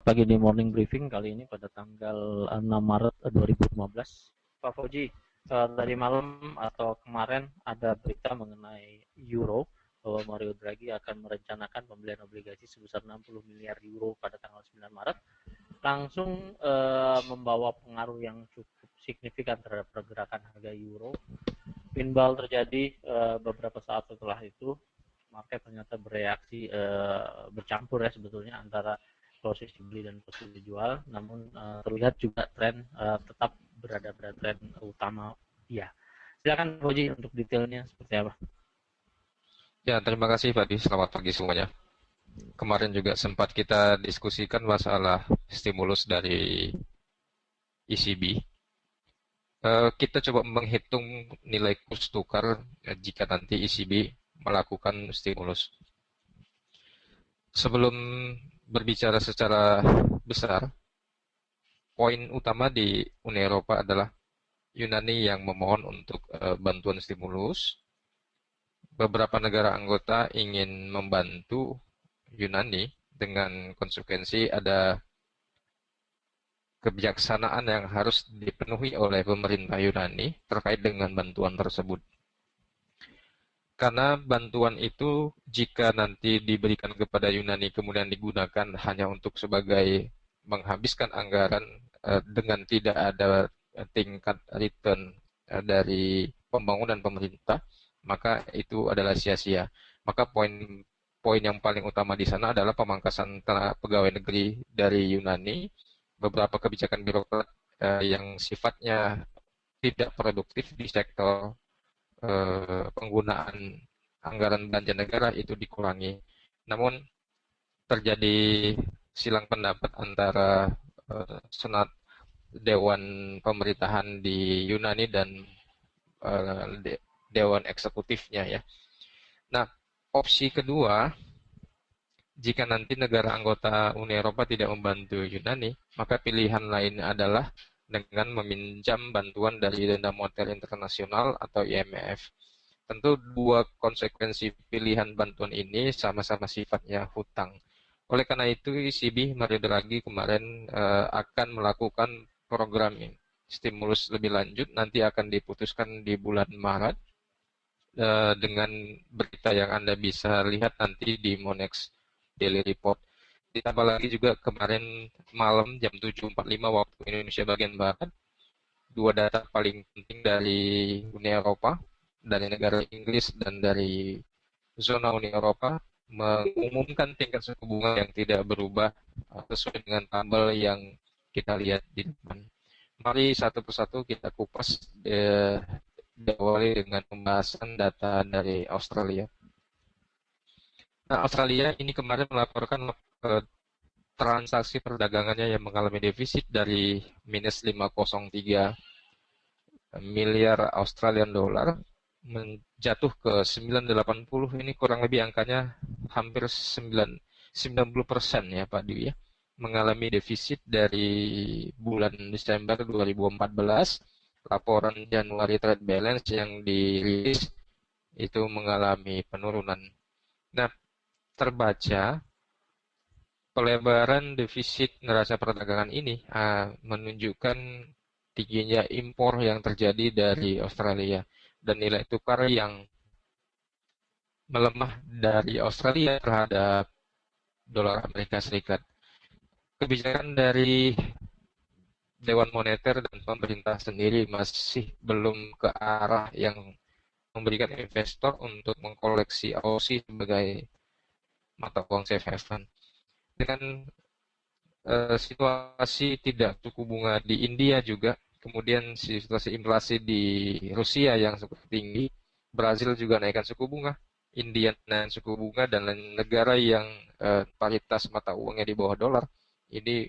pagi di Morning Briefing kali ini pada tanggal 6 Maret 2015. Pak Fauji, tadi malam atau kemarin ada berita mengenai Euro bahwa Mario Draghi akan merencanakan pembelian obligasi sebesar 60 miliar euro pada tanggal 9 Maret. Langsung membawa pengaruh yang cukup signifikan terhadap pergerakan harga euro. Pinball terjadi beberapa saat setelah itu. Market ternyata bereaksi bercampur ya sebetulnya antara posisi beli dan posisi jual, namun terlihat juga tren tetap berada pada tren utama. Ya, silakan Koji untuk detailnya seperti apa. Ya, terima kasih Pak Di. Selamat pagi semuanya. Kemarin juga sempat kita diskusikan masalah stimulus dari ECB. Kita coba menghitung nilai kurs tukar jika nanti ECB melakukan stimulus. Sebelum berbicara secara besar, poin utama di Uni Eropa adalah Yunani yang memohon untuk bantuan stimulus. Beberapa negara anggota ingin membantu Yunani dengan konsekuensi ada kebijaksanaan yang harus dipenuhi oleh pemerintah Yunani terkait dengan bantuan tersebut. Karena bantuan itu jika nanti diberikan kepada Yunani kemudian digunakan hanya untuk sebagai menghabiskan anggaran dengan tidak ada tingkat return dari pembangunan pemerintah, maka itu adalah sia-sia. Maka poin yang paling utama di sana adalah pemangkasan pegawai negeri dari Yunani, beberapa kebijakan birokrat yang sifatnya tidak produktif di sektor penggunaan anggaran belanja negara itu dikurangi. Namun terjadi silang pendapat antara Senat Dewan Pemerintahan di Yunani dan Dewan Eksekutifnya ya. Nah, opsi kedua, jika nanti negara anggota Uni Eropa tidak membantu Yunani, maka pilihan lain adalah dengan meminjam bantuan dari Dana Moneter Internasional atau IMF. Tentu dua konsekuensi pilihan bantuan ini sama-sama sifatnya hutang. Oleh karena itu, ECB Mario Draghi kemarin akan melakukan program stimulus lebih lanjut, nanti akan diputuskan di bulan Maret dengan berita yang Anda bisa lihat nanti di Monex Daily Report. Ditambah lagi juga kemarin malam jam 7.45 waktu Indonesia bagian Barat, dua data paling penting dari Uni Eropa, dari negara Inggris dan dari zona Uni Eropa, mengumumkan tingkat suku bunga yang tidak berubah sesuai dengan tabel yang kita lihat di depan. Mari satu persatu kita kupas, diawali dengan pembahasan data dari Australia. Nah, Australia ini kemarin melaporkan transaksi perdagangannya yang mengalami defisit dari minus 503 miliar Australian dollar menjatuh ke 980. Ini kurang lebih angkanya hampir 90% ya Pak Dwi ya, mengalami defisit dari bulan Desember 2014. Laporan Januari trade balance yang dirilis itu mengalami penurunan. Nah, terbaca pelebaran defisit neraca perdagangan ini menunjukkan tingginya impor yang terjadi dari Australia dan nilai tukar yang melemah dari Australia terhadap dolar Amerika Serikat. Kebijakan dari Dewan Moneter dan pemerintah sendiri masih belum ke arah yang memberikan investor untuk mengkoleksi Aussie sebagai mata uang safe haven. Dengan situasi tidak suku bunga di India juga, kemudian situasi inflasi di Rusia yang cukup tinggi, Brazil juga naikkan suku bunga, India naikkan suku bunga, dan negara yang paritas mata uangnya di bawah dolar. Ini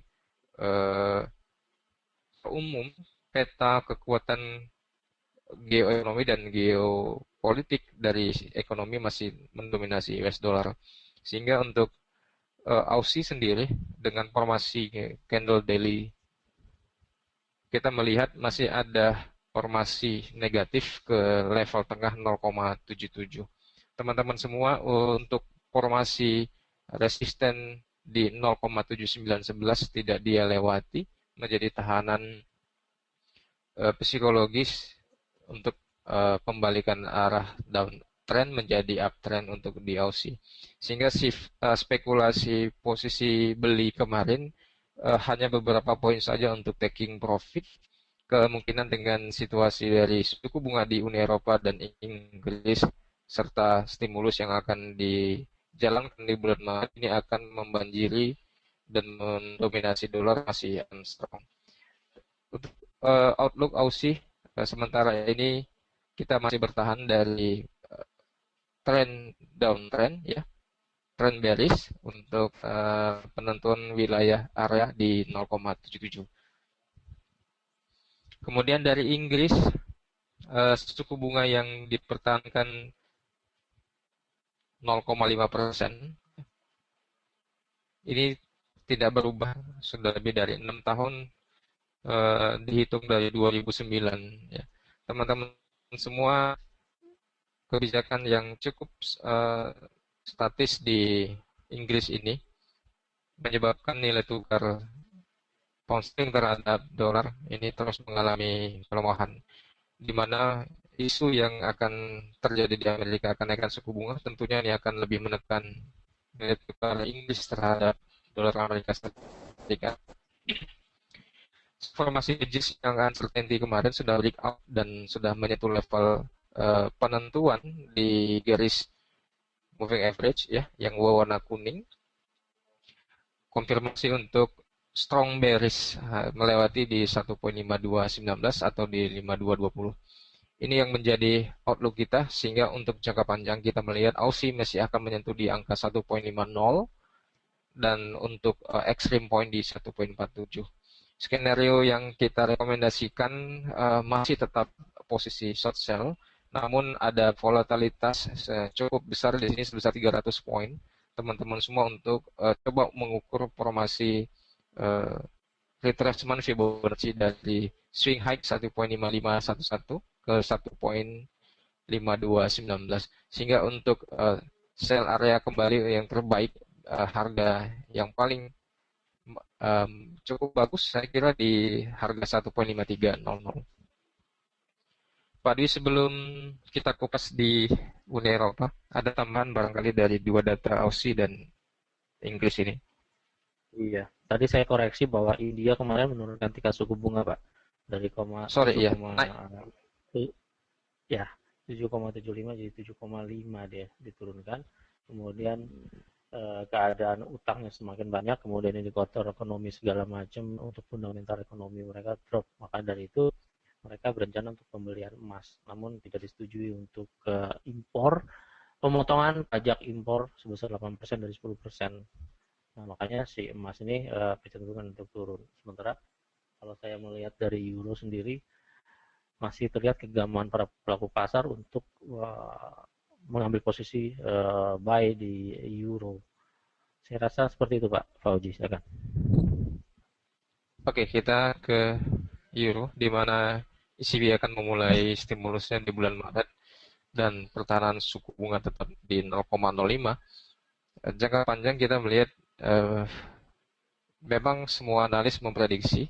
umum peta kekuatan geoekonomi dan geopolitik dari ekonomi masih mendominasi US dollar. Sehingga untuk Aussie sendiri dengan formasi candle daily kita melihat masih ada formasi negatif ke level tengah 0,77. Teman-teman semua, untuk formasi resisten di 0,7911 tidak dia lewati, menjadi tahanan psikologis untuk pembalikan arah downtrend menjadi uptrend untuk di Aussie. Sehingga spekulasi posisi beli kemarin hanya beberapa poin saja untuk taking profit. Kemungkinan dengan situasi dari suku bunga di Uni Eropa dan Inggris serta stimulus yang akan dijalankan di bulan Maret ini akan membanjiri dan mendominasi dolar masih strong. Untuk outlook Aussie sementara ini kita masih bertahan dari trend downtrend ya, trend bearish untuk penentuan wilayah area di 0,77. Kemudian dari Inggris, suku bunga yang dipertahankan 0,5%. Ini tidak berubah sudah lebih dari 6 tahun, dihitung dari 2009. Ya. Teman-teman semua, kebijakan yang cukup statis di Inggris ini menyebabkan nilai tukar pound sterling terhadap dolar ini terus mengalami pelemahan, di mana isu yang akan terjadi di Amerika kenaikan suku bunga tentunya ini akan lebih menekan nilai tukar Inggris terhadap dolar Amerika Serikat. Formasi hedges yang uncertainty kemarin sudah breakout dan sudah menyentuh level penentuan di garis moving average ya, yang warna kuning. Konfirmasi untuk strong bearish melewati di 1.5219 atau di 5220. Ini yang menjadi outlook kita, sehingga untuk jangka panjang kita melihat Aussie masih akan menyentuh di angka 1.50 dan untuk extreme point di 1.47. Skenario yang kita rekomendasikan masih tetap posisi short sell, namun ada volatilitas cukup besar di sini sebesar 300 poin. Teman-teman semua untuk coba mengukur formasi retracement Fibonacci dari swing high 1.5511 ke 1.5219, sehingga untuk sell area kembali yang terbaik, harga yang paling cukup bagus saya kira di harga 1.5300. Pak Dwi, sebelum kita kupas di Uni Eropa, ada tambahan barangkali dari dua data Aussie dan Inggris ini? Iya, tadi saya koreksi bahwa India kemarin menurunkan tingkat suku bunga, Pak, dari Sorry, 7, iya, naik. ya 7,75 jadi 7,5 dia diturunkan. Kemudian keadaan utangnya semakin banyak, kemudian indikator ekonomi segala macam untuk fundamental ekonomi mereka drop. Maka dari itu mereka berencana untuk pembelian emas, namun tidak disetujui untuk impor, pemotongan pajak impor sebesar 8% dari 10%. Nah, makanya si emas ini kecenderungan untuk turun. Sementara kalau saya melihat dari euro sendiri, masih terlihat kegaman para pelaku pasar untuk mengambil posisi buy di euro. Saya rasa seperti itu, Pak Fauji. Silakan. Oke, kita ke euro, di mana ECB akan memulai stimulusnya di bulan Maret dan pertahanan suku bunga tetap di 0,05. Jangka panjang kita melihat memang semua analis memprediksi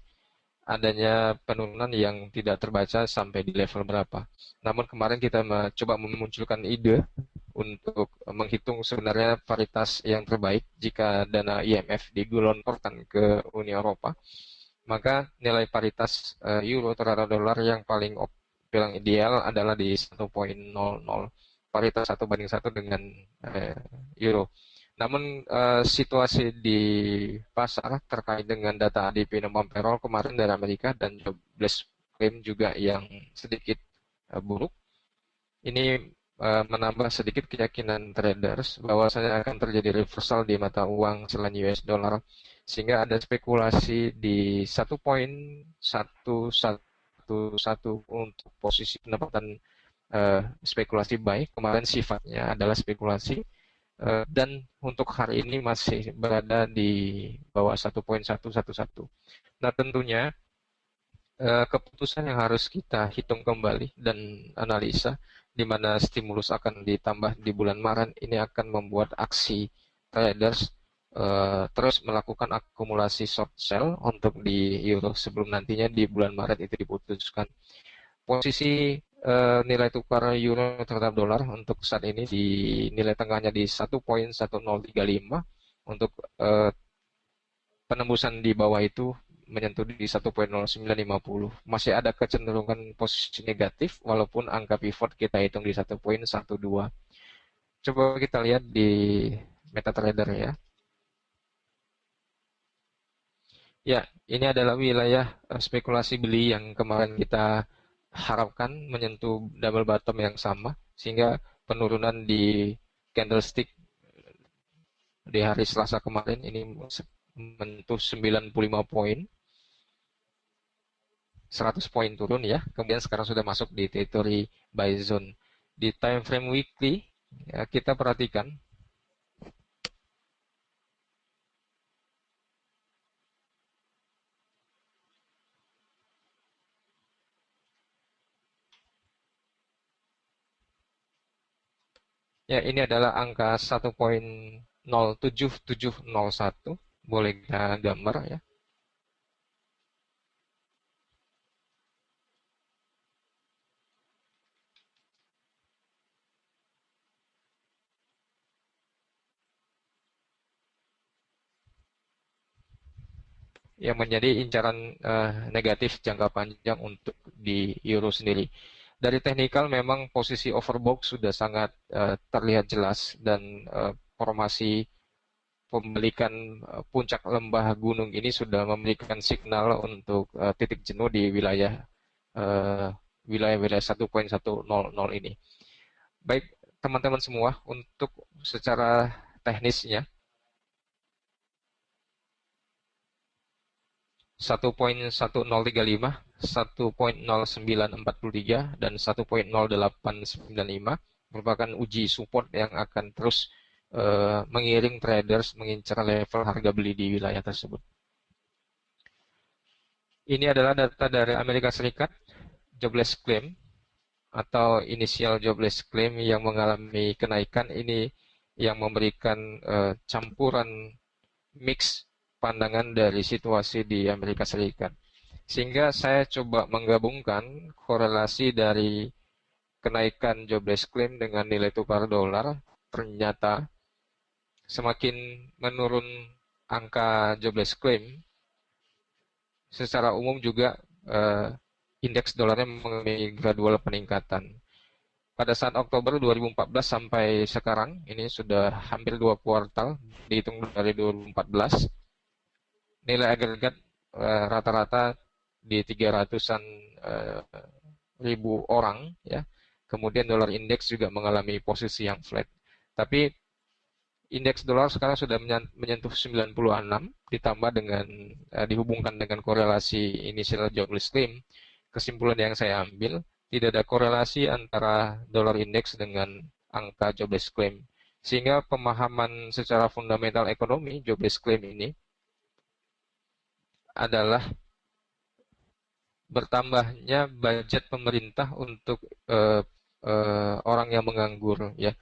adanya penurunan yang tidak terbaca sampai di level berapa. Namun kemarin kita coba memunculkan ide untuk menghitung sebenarnya paritas yang terbaik jika dana IMF digelontorkan ke Uni Eropa. Maka nilai paritas euro terhadap dolar yang paling ideal adalah di 1.00, paritas 1:1 dengan euro. Namun situasi di pasar terkait dengan data ADP non payroll kemarin dari Amerika dan jobless claim juga yang sedikit buruk, ini menambah sedikit keyakinan traders bahwasanya akan terjadi reversal di mata uang selain US dollar, sehingga ada spekulasi di 1.111 untuk posisi pendapatan spekulasi buy. Kemarin sifatnya adalah spekulasi, dan untuk hari ini masih berada di bawah 1.111. Nah, tentunya keputusan yang harus kita hitung kembali dan analisa, di mana stimulus akan ditambah di bulan Maret, ini akan membuat aksi traders terus melakukan akumulasi short sell untuk di euro sebelum nantinya di bulan Maret itu diputuskan. Posisi nilai tukar euro terhadap dolar untuk saat ini di nilai tengahnya di 1.1035, untuk penembusan di bawah itu menyentuh di 1.0950. Masih ada kecenderungan posisi negatif walaupun angka pivot kita hitung di 1.12. Coba kita lihat di MetaTrader ya. Ya, ini adalah wilayah spekulasi beli yang kemarin kita harapkan menyentuh double bottom yang sama, sehingga penurunan di candlestick di hari Selasa kemarin ini menyentuh 95 poin, 100 poin turun ya. Kemudian sekarang sudah masuk di territory buy zone. Di time frame weekly ya, kita perhatikan ya, ini adalah angka 1.07701. Boleh kita gambar ya. Yang menjadi incaran negatif jangka panjang untuk di euro sendiri. Dari teknikal memang posisi overbought sudah sangat terlihat jelas, dan formasi pembalikan puncak lembah gunung ini sudah memberikan signal untuk titik jenuh di wilayah 1.100 ini. Baik teman-teman semua, untuk secara teknisnya 1.1035, 1.0943, dan 1.0895 merupakan uji support yang akan terus mengiring traders mengincar level harga beli di wilayah tersebut. Ini adalah data dari Amerika Serikat, jobless claim atau initial jobless claim yang mengalami kenaikan. Ini yang memberikan campuran mix pandangan dari situasi di Amerika Serikat. Sehingga saya coba menggabungkan korelasi dari kenaikan jobless claim dengan nilai tukar dolar. Ternyata semakin menurun angka jobless claim, secara umum juga indeks dolarnya mengalami gradual peningkatan. Pada saat Oktober 2014 sampai sekarang, ini sudah hampir 2 kuartal, dihitung dari 2014, nilai agregat rata-rata di 300-an ribu orang ya. Kemudian dolar indeks juga mengalami posisi yang flat. Tapi indeks dolar sekarang sudah menyentuh 96, ditambah dengan dihubungkan dengan korelasi initial jobless claim. Kesimpulan yang saya ambil, tidak ada korelasi antara dolar indeks dengan angka jobless claim. Sehingga pemahaman secara fundamental ekonomi jobless claim ini adalah bertambahnya budget pemerintah untuk orang yang menganggur ya.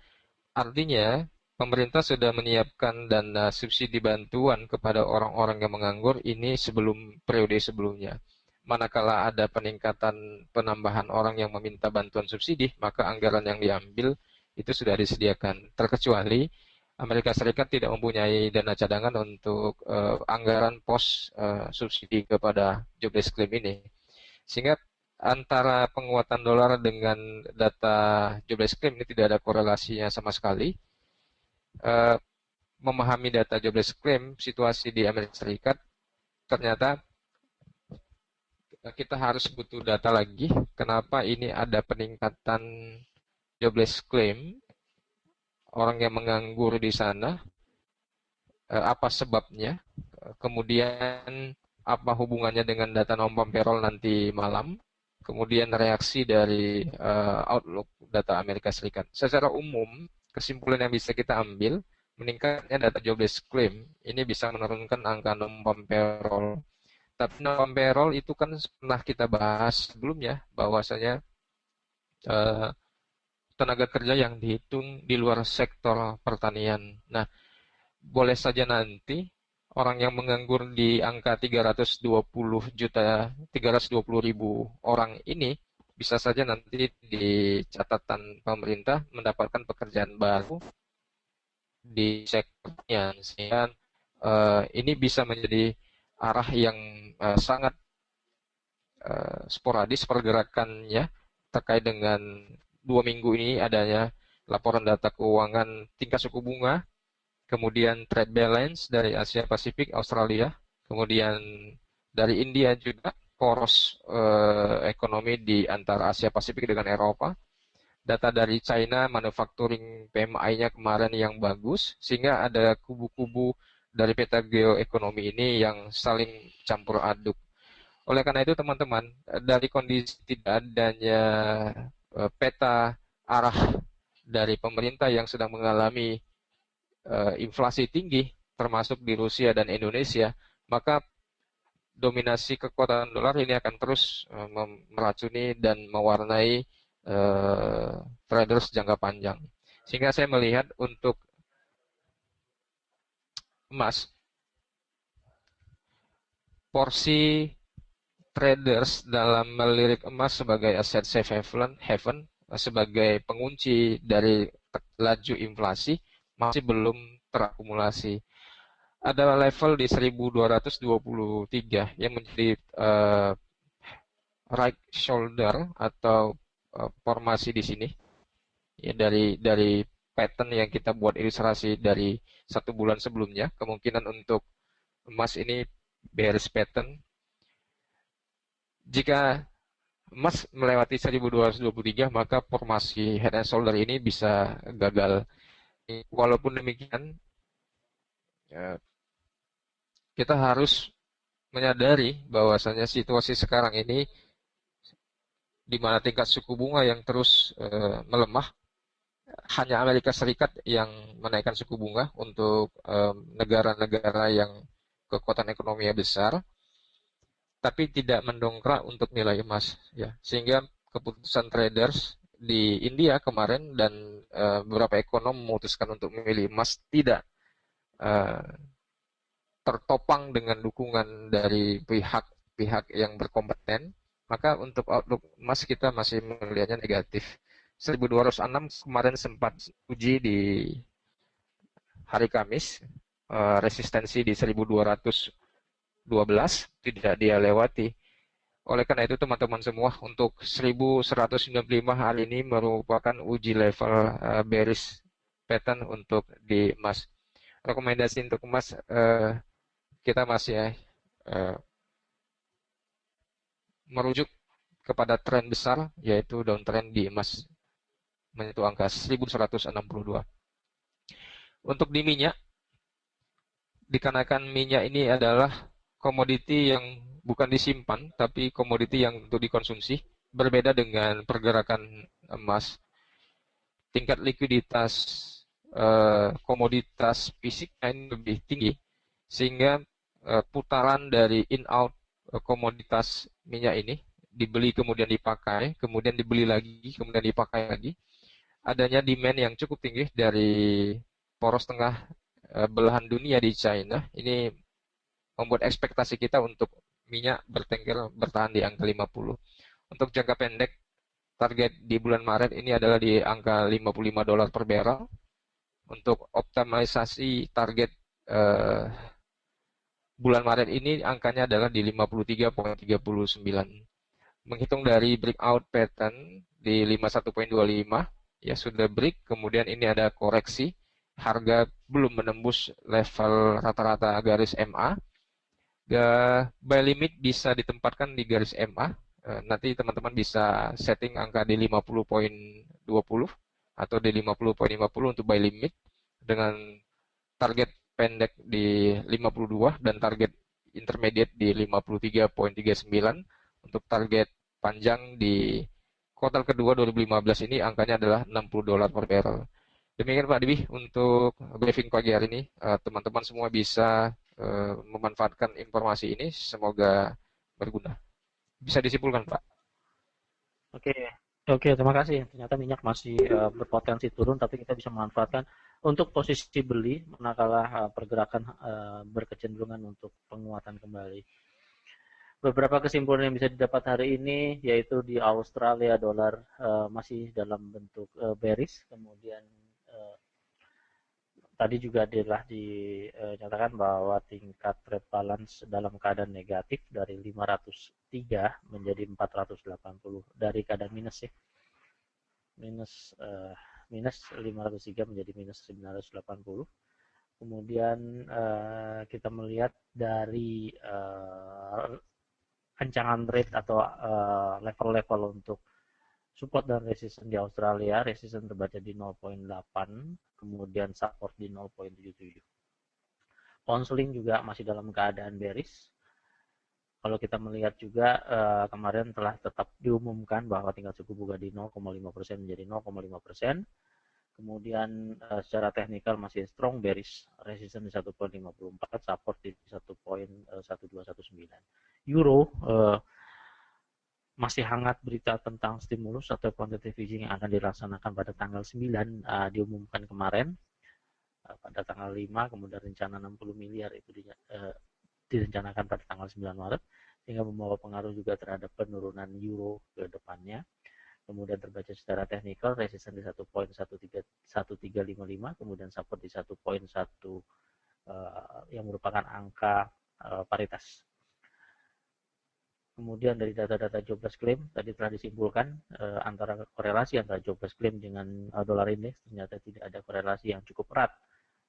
Artinya pemerintah sudah menyiapkan dana subsidi bantuan kepada orang-orang yang menganggur ini sebelum periode sebelumnya. Manakala ada peningkatan penambahan orang yang meminta bantuan subsidi, maka anggaran yang diambil itu sudah disediakan. Terkecuali Amerika Serikat tidak mempunyai dana cadangan untuk anggaran pos subsidi kepada jobless claim ini. Sehingga antara penguatan dolar dengan data jobless claim ini tidak ada korelasinya sama sekali. Memahami data jobless claim situasi di Amerika Serikat, ternyata kita harus butuh data lagi. Kenapa ini ada peningkatan jobless claim, orang yang menganggur di sana, apa sebabnya, kemudian apa hubungannya dengan data non-farm payroll nanti malam, kemudian reaksi dari outlook data Amerika Serikat. Secara umum, kesimpulan yang bisa kita ambil, meningkatnya data jobless claim ini bisa menurunkan angka non-farm payroll. Tapi non-farm payroll itu kan pernah kita bahas sebelumnya, bahwasanya tenaga kerja yang dihitung di luar sektor pertanian. Nah, boleh saja nanti orang yang menganggur di angka 320 ribu orang ini bisa saja nanti di catatan pemerintah mendapatkan pekerjaan baru di sektornya, sehingga ini bisa menjadi arah yang sangat sporadis pergerakannya terkait dengan 2 minggu ini adanya laporan data keuangan tingkat suku bunga, kemudian trade balance dari Asia Pasifik, Australia, kemudian dari India juga poros ekonomi di antara Asia Pasifik dengan Eropa, data dari China manufacturing PMI-nya kemarin yang bagus, sehingga ada kubu-kubu dari peta geoekonomi ini yang saling campur aduk. Oleh karena itu teman-teman, dari kondisi tidak adanya peta arah dari pemerintah yang sedang mengalami inflasi tinggi, termasuk di Rusia dan Indonesia, maka dominasi kekuatan dolar ini akan terus meracuni dan mewarnai traders jangka panjang. Sehingga saya melihat untuk emas, porsi traders dalam melirik emas sebagai aset safe haven, sebagai pengunci dari laju inflasi masih belum terakumulasi. Ada level di 1223 yang menjadi right shoulder atau formasi di sini ya, dari pattern yang kita buat ilustrasi dari 1 bulan sebelumnya. Kemungkinan untuk emas ini bearish pattern. Jika emas melewati 1223, maka formasi head and shoulder ini bisa gagal. Walaupun demikian, kita harus menyadari bahwasanya situasi sekarang ini di mana tingkat suku bunga yang terus melemah, hanya Amerika Serikat yang menaikkan suku bunga untuk negara-negara yang kekuatan ekonominya besar, tapi tidak mendongkrak untuk nilai emas, ya. Sehingga keputusan traders di India kemarin dan beberapa ekonom memutuskan untuk memilih emas tidak tertopang dengan dukungan dari pihak yang berkompeten, maka untuk outlook emas kita masih melihatnya negatif. 1206 kemarin sempat uji di hari Kamis, resistensi di 1212 tidak dia lewati. Oleh karena itu teman-teman semua, untuk 1195 hari ini merupakan uji level bearish pattern untuk di emas. Rekomendasi untuk emas, kita masih merujuk kepada tren besar, yaitu downtrend di emas menyentuh angka 1162. Untuk di minyak, dikarenakan minyak ini adalah komoditi yang bukan disimpan, tapi komoditi yang untuk dikonsumsi, berbeda dengan pergerakan emas. Tingkat likuiditas komoditas fisiknya ini lebih tinggi, sehingga putaran dari in-out komoditas minyak ini, dibeli kemudian dipakai, kemudian dibeli lagi, kemudian dipakai lagi. Adanya demand yang cukup tinggi dari poros tengah belahan dunia di China, ini membuat ekspektasi kita untuk minyak bertengger bertahan di angka 50. Untuk jangka pendek, target di bulan Maret ini adalah di angka $55 per barrel. Untuk optimalisasi target bulan Maret ini angkanya adalah di 53.39. Menghitung dari breakout pattern di 51.25, ya sudah break, kemudian ini ada koreksi, harga belum menembus level rata-rata garis MA. Buy limit bisa ditempatkan di garis MA. Nanti teman-teman bisa setting angka di 50.20 atau di 50.50 untuk buy limit, dengan target pendek di 52 dan target intermediate di 53.39. Untuk target panjang di kuartal kedua 2015 ini angkanya adalah $60 per barrel. Demikian Pak Dibi untuk briefing pagi hari ini. Teman-teman semua bisa memanfaatkan informasi ini, semoga berguna. Bisa disimpulkan Pak. Oke, oke, terima kasih. Ternyata minyak masih berpotensi turun, tapi kita bisa memanfaatkan Untuk posisi beli, manakala pergerakan berkecenderungan untuk penguatan kembali. Beberapa kesimpulan yang bisa didapat hari ini yaitu di Australia dolar masih dalam bentuk bearish, kemudian tadi juga adalah dinyatakan bahwa tingkat trade balance dalam keadaan negatif dari 503 menjadi 480 dari keadaan minus ya. Minus 503 menjadi minus 980. Kemudian kita melihat dari ancaman rate atau level-level untuk support dan resistance di Australia, resistance terbaca di 0.8, kemudian support di 0.77. Pound sterling juga masih dalam keadaan bearish. Kalau kita melihat juga kemarin telah tetap diumumkan bahwa tingkat suku bunga di 0,5% menjadi 0,5%. Kemudian secara teknikal masih strong bearish, resistance di 1.54, support di 1.1219. Euro masih hangat berita tentang stimulus atau quantitative easing yang akan dilaksanakan pada tanggal 9 diumumkan kemarin pada tanggal 5, kemudian rencana 60 miliar itu direncanakan pada tanggal 9 Maret sehingga membawa pengaruh juga terhadap penurunan euro ke depannya. Kemudian terbaca secara teknikal resisten di 1.1355, kemudian support di 1.1 yang merupakan angka paritas. Kemudian dari data-data jobless claim tadi telah disimpulkan antara korelasi antara jobless claim dengan dolar indeks ternyata tidak ada korelasi yang cukup erat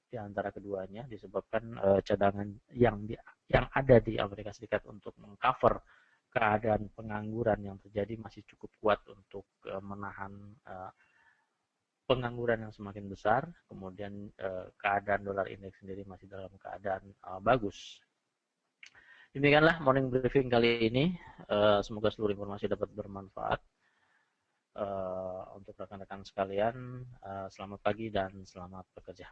di antara keduanya disebabkan cadangan yang ada di Amerika Serikat untuk mengcover keadaan pengangguran yang terjadi masih cukup kuat untuk menahan pengangguran yang semakin besar. Kemudian keadaan dolar indeks sendiri masih dalam keadaan bagus. Demikianlah morning briefing kali ini. Semoga seluruh informasi dapat bermanfaat untuk rekan-rekan sekalian. Selamat pagi dan selamat bekerja.